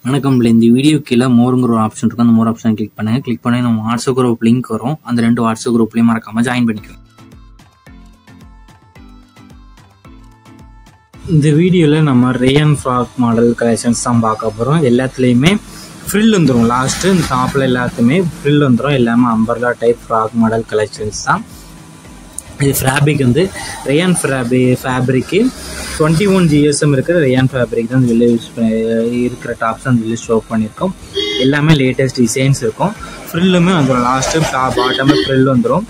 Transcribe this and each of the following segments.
வணக்கம். இந்த வீடியோ கீழே மோருங்கிற ஒரு ஆப்ஷன் இருக்கும். அந்த மோர் ஆப்ஷன் கிளிக் பண்ணுங்க. கிளிக் பண்ணி நம்ம வாட்ஸ்அப் குரூப் லிங்க் வரும். அந்த 2 வாட்ஸ்அப் குரூப்லையும் மறக்காம ஜாயின் பண்ணிக்கோங்க. இந்த வீடியோவில் நம்ம ரேயன் ஃப்ராக் மாடல் கலெக்ஷன்ஸ் தான் பார்க்க போகிறோம். எல்லாத்துலேயுமே ஃப்ரில் வந்துடும். லாஸ்ட்டு இந்த டாப்பில் எல்லாத்துக்குமே ஃப்ரில் வந்துடும். எல்லாமே umbrella type frock model collections தான். இது ஃபேப்ரிக் வந்து ரேயான் ஃபேப்ரிக்கு 21 GSM இருக்கிற ரேயான் ஃபேப்ரிக் தான் வெளில யூஸ் இருக்கிற டாப்ஸ் தான் வெளில ஷோ பண்ணியிருக்கோம். எல்லாமே லேட்டஸ்ட் டிசைன்ஸ் இருக்கும். ஃப்ரில்லுமே வந்துடும். லாஸ்ட்டு பாட்டமே ஃப்ரில் வந்துடும்.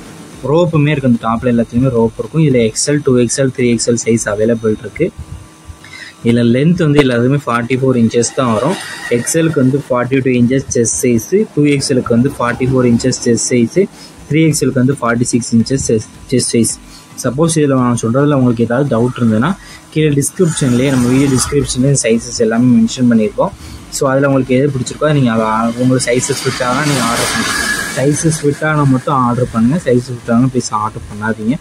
ரோப்புமே இருக்குது. அந்த டாப்பில் எல்லாத்துலேயுமே ரோப் இருக்கும். இதில் XL 2XL 3XL size available இருக்குது. இதில் லென்த் வந்து எல்லாத்துக்குமே 44 இன்ச்சஸ் தான் வரும். XLக்கு வந்து 42 இன்ச்சஸ் செஸ்ட் சைஸு, 2XLக்கு வந்து 44 இன்ச்சஸ் செஸ்ட் சைஸு, 3XLக்கு வந்து 46 இன்ச்சஸ் செஸ்ட் சைஸ். சப்போஸ் இதில் நான் சொல்கிறதுல உங்களுக்கு ஏதாவது டவுட் இருந்ததுன்னா கீழே டிஸ்கிரிப்ஷன்லேயே நம்ம வீடியோ டிஸ்கிரிப்ஷன்லேயே சைஸஸ் எல்லாமே மென்ஷன் பண்ணியிருக்கோம். ஸோ அதில் உங்களுக்கு எது பிடிச்சிருக்கோ நீங்கள் உங்களுக்கு சைஸஸ் ஃபிட் ஆனால் நீங்கள் ஆர்டர் பண்ணுங்கள். சைஸஸ் ஃபிட் ஆனால் மட்டும் ஆர்டர் பண்ணுங்கள். சைஸஸ் ஃபிட் ஆனால் ப்ளீஸ் ஆர்டர் பண்ணாதீங்க.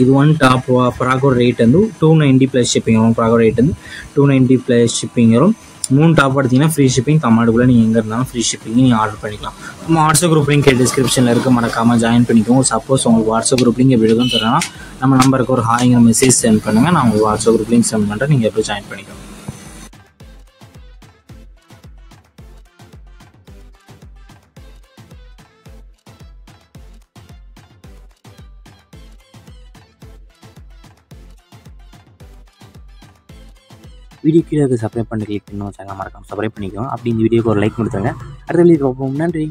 இது ஒன் டாப் ஃப்ராகோட ரேட் வந்து 290 ப்ளஸ் ஷிப்பிங் வரும். ஃப்ராகோட ரேட் வந்து 290 ப்ளஸ் ஷிப்பிங் வரும். 3 டாப் எடுத்திங்கன்னா ஃப்ரீ ஷிப்பிங். தமிழ்நாடுக்குள்ளே நீங்கள் எங்கே இருந்தாலும் ஃப்ரீ ஷிப்பிங் நீங்கள் ஆர்டர் பண்ணிக்கலாம். நம்ம வாட்ஸ்அப் குரூப் லிங்க் டிஸ்கிரிப்ஷனில் இருக்க மறக்காமல் ஜாயின் பண்ணிக்கோங்க. சப்போஸ் உங்களுக்கு வாட்ஸ்அப் குரூப் லிங்க் எப்படி இருக்குன்னு தரேன்னா நம்ம நம்பருக்கு ஒரு ஹாய்ங்கிற மெசேஜ் சென்ட் பண்ணுங்கள். நான் உங்களுக்கு வாட்ஸ்அப் குரூப் லிங்க் சென்ட் பண்ணுறேன். நீங்கள் எப்படி ஜாயின் பண்ணிக்கோங்க. வீடியோ கீழே சப்ஸ்கிரைப் பண்ணி கிளிக் பண்ணி சேனல் மறக்காம சப்ஸ்கிரைப் பண்ணிக்கோங்க. அப்படி இந்த வீடியோக்கு ஒரு லைக் கொடுத்துருங்க. அடுத்த வீடியோ பார்ப்போம். நன்றி.